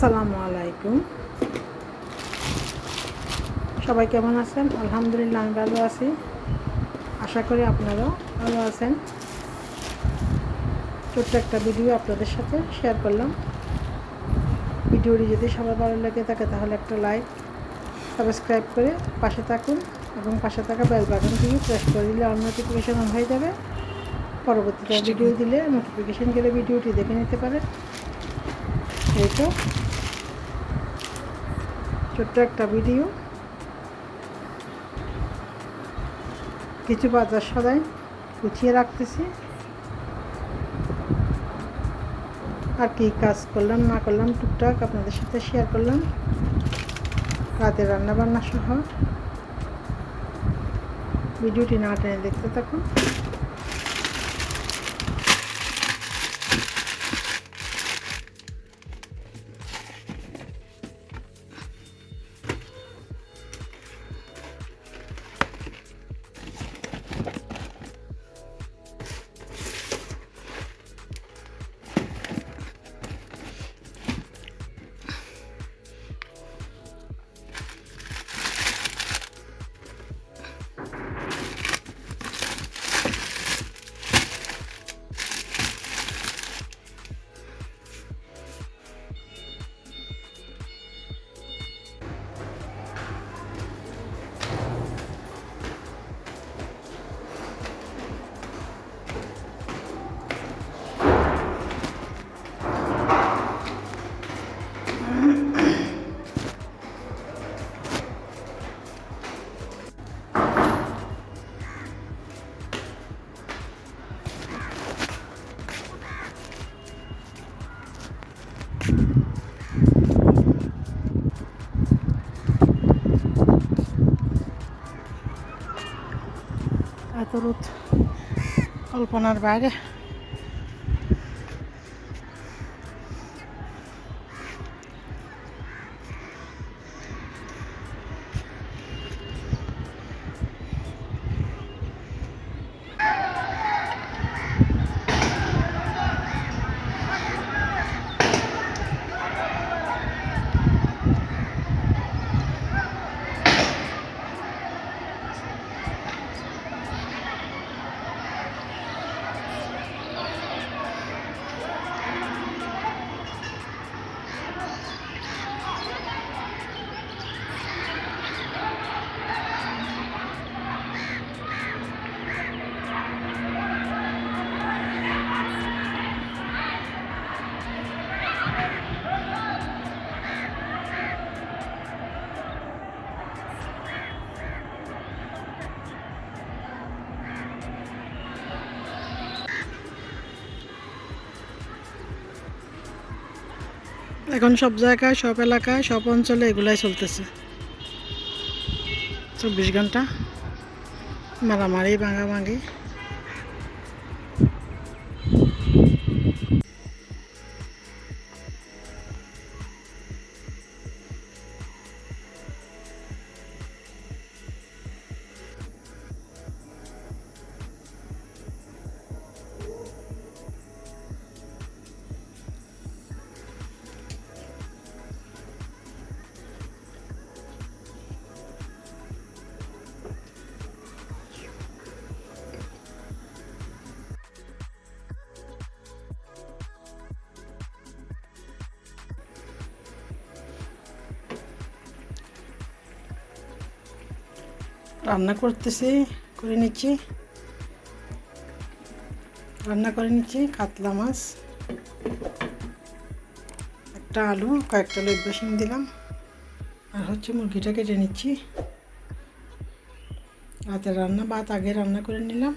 আসসালামু আলাইকুম। সবাই কেমন আছেন? আলহামদুলিল্লাহ আমি ভালো আছি। আশা করি আপনারাও ভালো আছেন। ছোট্ট একটা ভিডিও আপনাদের সাথে শেয়ার করলাম। ভিডিওটি যদি সবার ভালো লাগে থাকে তাহলে একটা লাইক, সাবস্ক্রাইব করে পাশে থাকুন এবং পাশে থাকা বেল বাটনটি প্রেস করে দিলে অল নোটিফিকেশন অন হয়ে যাবে। পরবর্তীতে ভিডিও দিলে নোটিফিকেশন গেলে ভিডিওটি দেখে নিতে পারেন। এই তো ছোট্ট একটা ভিডিও। কিছু বাজার সদাই গুছিয়ে রাখতেছি। আর কি কাজ করলাম না করলাম টুকটাক আপনাদের সাথে শেয়ার করলাম। রাতের রান্নাবান্না সহ ভিডিওটি না টেনে দেখতে থাকুন। এত রোদ কল্পনার বাইরে। এখন সব জায়গায়, সব এলাকায়, সব অঞ্চলে এগুলাই চলতেছে। 24 ঘন্টা মারামারি ভাঙাভাঙি। রান্না করে নিচ্ছি কাতলা মাছ, একটা আলু, কয়েকটা লেগ বেসন দিলাম, আর হচ্ছে মুরগিটা কেটে নিচ্ছি। রাতের রান্না ভাত আগে রান্না করে নিলাম।